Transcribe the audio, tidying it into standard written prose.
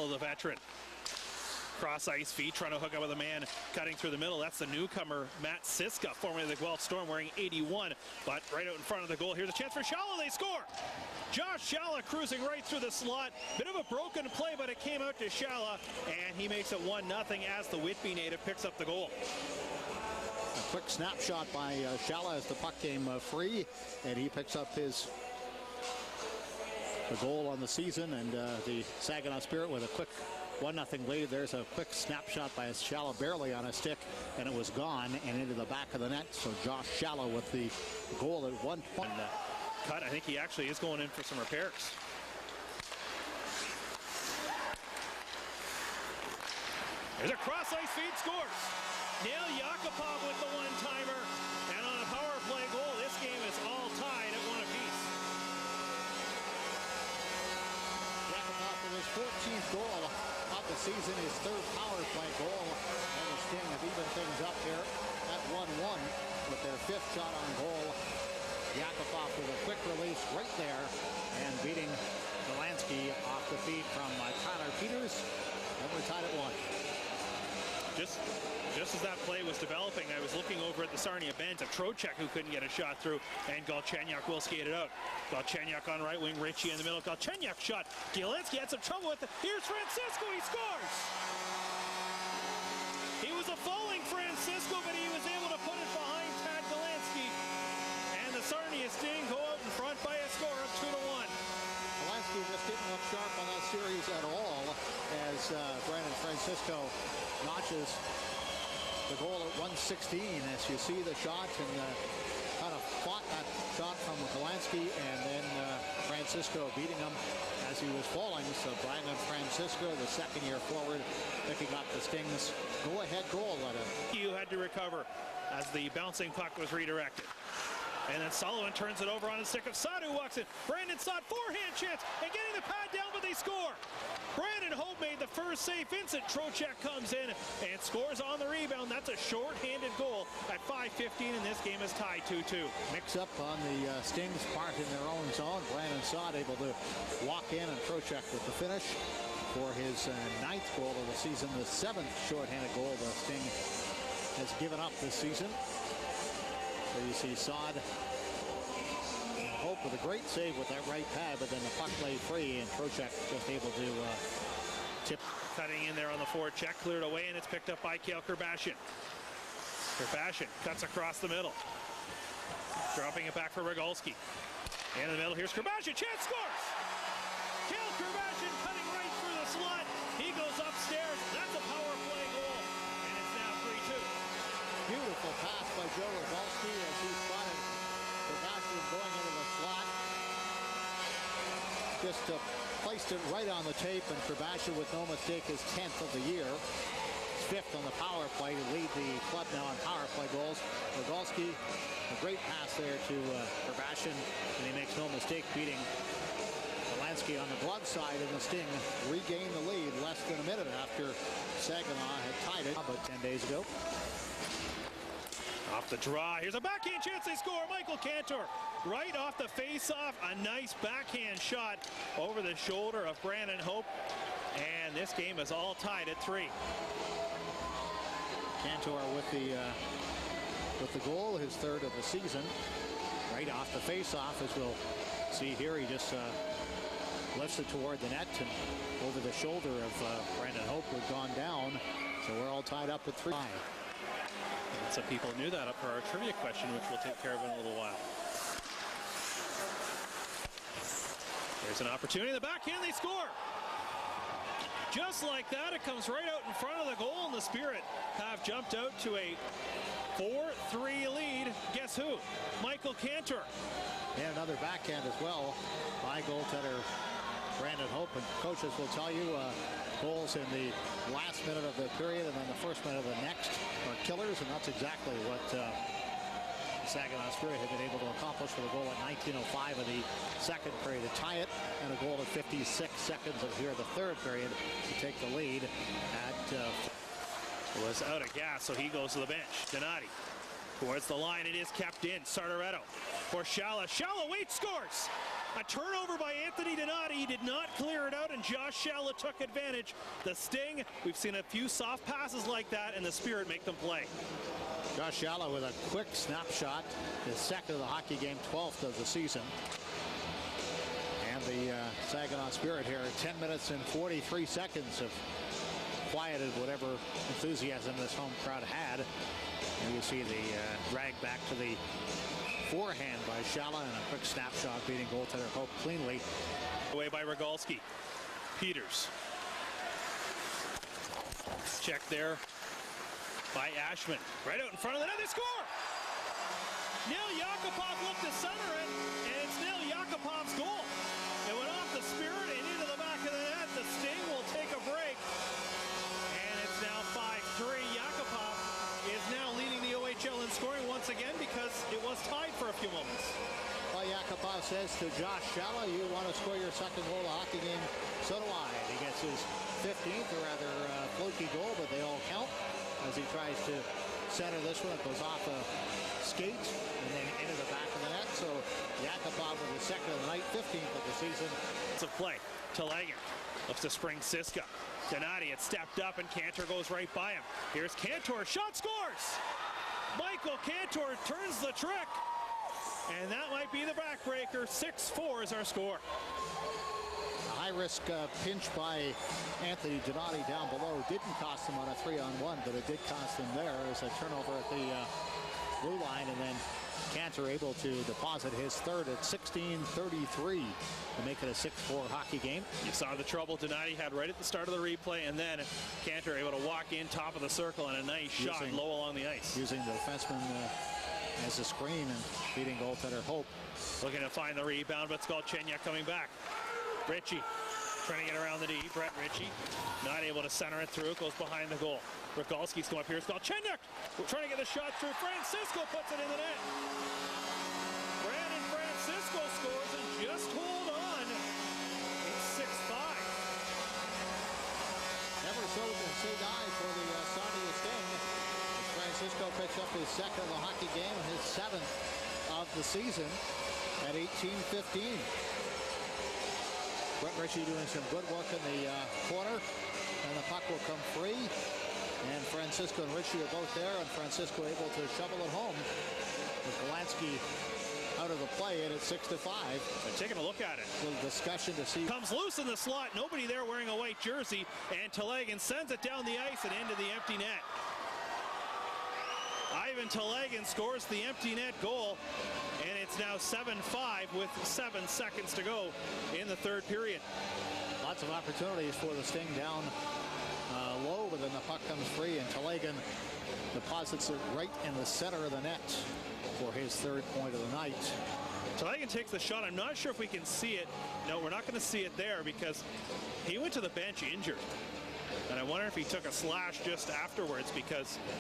The veteran. Cross ice feed, trying to hook up with a man cutting through the middle. That's the newcomer, Matt Siska, formerly of the Guelph Storm, wearing 81. But right out in front of the goal, here's a chance for Shalla. They score! Josh Shalla cruising right through the slot. Bit of a broken play, but it came out to Shalla, and he makes it 1-0 as the Whitby native picks up the goal. A quick snapshot by Shalla as the puck came free, and he picks up his goal on the season, and the Saginaw Spirit with a quick 1-0 lead. There's a quick snapshot by Shalla, barely on a stick, and it was gone and into the back of the net. So Josh Shalla with the goal at 1 point. Cut. I think he actually is going in for some repairs. There's a cross ice feed, scores. Nail Yakupov with the one-timer, and on a power play goal, this game is all tied at 1 apiece. Yakupov with his 14th goal of the season, his 3rd power play goal, and the Sting have evened things up here at 1-1 with their 5th shot on goal. Yakupov with a quick release right there and beating Galchenyuk off the feed from Tyler Peters, and we're tied at 1. Just as that play was developing, I was looking over at the Sarnia bench of Trocheck, who couldn't get a shot through, and Galchenyuk will skate it out. Galchenyuk on right wing, Ritchie in the middle. Galchenyuk shot. Galchenyuk had some trouble with it. Here's Francisco. He scores. He was a falling Francisco, but he was able to put it behind Tad Galchenyuk. And the Sarnia Sting go out in front by a score of 2-1. Galchenyuk just didn't look sharp on that series at all as Brandon Francisco notches the goal at 116 as you see the shot, and kind of fought that shot from Galchenyuk, and then Francisco beating him as he was falling. So Brandon Francisco, the second-year forward, picking up the Sting's go-ahead goal at it. You had to recover as the bouncing puck was redirected. And then Sullivan turns it over on the stick of Sadu, walks in. Brandon Sod, forehand chance, and getting the pad down, but they score. Brandon Hope made the first save. Vincent Trocheck comes in and scores on the rebound. That's a short-handed goal at 5:15, and this game is tied 2-2. Mix up on the Sting's part in their own zone. Brandon Sod able to walk in, and Trocheck with the finish for his 9th goal of the season, the 7th short-handed goal the Sting has given up this season. So you see Sod Hope with a great save with that right pad, but then the puck lay free, and Trocheck just able to tip. Cutting in there on the forward check, cleared away, and it's picked up by Kale Kerbashian. Kerbashian cuts across the middle. Dropping it back for Rogalski. In the middle, here's Kerbashian, chance, scores! Kale Kerbashian cutting right through the slot. He goes upstairs, that's a power play goal, and it's now 3-2. Beautiful pass by Joe Rogalski as he spotted Kerbashian going into the slot. Just placed it right on the tape, and Kerbashian, with no mistake, is 10th of the year. He's 5th on the power play to lead the club now on power play goals. Rogalski, a great pass there to Kerbashian, and he makes no mistake beating Galchenyuk on the glove side, and the Sting regained the lead less than a minute after Saginaw had tied it about 10 days ago. Off the draw, here's a backhand chance, they score. Michael Kantor right off the face-off, a nice backhand shot over the shoulder of Brandon Hope, and this game is all tied at 3. Kantor with the goal, his 3rd of the season, right off the face-off, as we'll see here. He just lifts it toward the net and over the shoulder of Brandon Hope, who had gone down. So we're all tied up at 3. Some people knew that up for our trivia question, which we'll take care of in a little while. There's an opportunity, the backhand, they score. Just like that, it comes right out in front of the goal, and the Spirit have jumped out to a 4-3 lead. Guess who? Michael Kantor. And another backhand as well by goaltender Brandon Hope, and coaches will tell you goals in the last minute of the period and then the first minute of the next are killers, and that's exactly what Saginaw Spirit had been able to accomplish with a goal at 19:05 of the 2nd period to tie it, and a goal at 56 seconds of here the 3rd period to take the lead at was out of gas, so he goes to the bench. Donati towards the line, it is kept in. Sartoretto for Shalla. Shalla waits, scores. A turnover by Anthony Donati. He did not clear it out, and Josh Shalla took advantage. The Sting, we've seen a few soft passes like that, and the Spirit make them play. Josh Shalla with a quick snapshot. His second of the hockey game, 12th of the season. And the Saginaw Spirit here, 10 minutes and 43 seconds have quieted whatever enthusiasm this home crowd had. And you see the drag back to the forehand by Shalla and a quick snapshot beating goaltender Hope cleanly. Away by Rogalski. Peters. Check there by Ashman. Right out in front of the net, they score! Nail Yakupov looked to center it, and it's Nail Yakupov's goal. It went off the Spirit and into the back of the net. The Sting will take a break, and it's now 5-3. Yakupov is now leading the OHL in scoring once again because it was tied for a few moments. Well, Yakupov says to Josh Shalla, you want to score your second goal of the hockey game, so do I. And he gets his 15th, or rather fluky goal, but they all count as he tries to center this one. It goes off a skate and then into the back of the net. So Yakupov with his second of the night, 15th of the season. It's a play. Telegin looks to spring Siska. Donati had stepped up and Kantor goes right by him. Here's Kantor, shot, scores! Michael Kantor turns the trick. And that might be the backbreaker. 6-4 is our score. A high-risk pinch by Anthony Donati down below didn't cost him on a 3-on-1, but it did cost him there as a turnover at the blue line, and then Kantor able to deposit his third at 16:33 to make it a 6-4 hockey game. You saw the trouble Donati had right at the start of the replay, and then Kantor able to walk in top of the circle and a nice shot low along the ice. Using the defenseman as a screen and beating goaltender Hope. Looking to find the rebound, but it's Galchenyuk coming back. Ritchie trying to get around the D. Brett Ritchie not able to center it through. It goes behind the goal. Rogalski's come up here. It's Galchenyuk trying to get the shot through. Francisco puts it in the net. Brandon Francisco scores and just hold on. It's 6-5. Never so can say die for the Sarnia Sting. Francisco picks up his second of the hockey game, his 7th of the season at 18:15. Brett Ritchie doing some good work in the corner, and the puck will come free. And Francisco and Ritchie are both there, and Francisco able to shovel it home with Galchenyuk out of the play, and it's 6-5. They're taking a look at it. A little discussion to see. Comes loose in the slot. Nobody there wearing a white jersey, and Telegin sends it down the ice and into the empty net. Ivan Telegin scores the empty net goal, and it's now 7-5 with 7 seconds to go in the third period. Lots of opportunities for the Sting down low, but then the puck comes free, and Telegin deposits it right in the center of the net for his third point of the night. Telegin takes the shot. I'm not sure if we can see it. No, we're not going to see it there because he went to the bench injured. And I wonder if he took a slash just afterwards because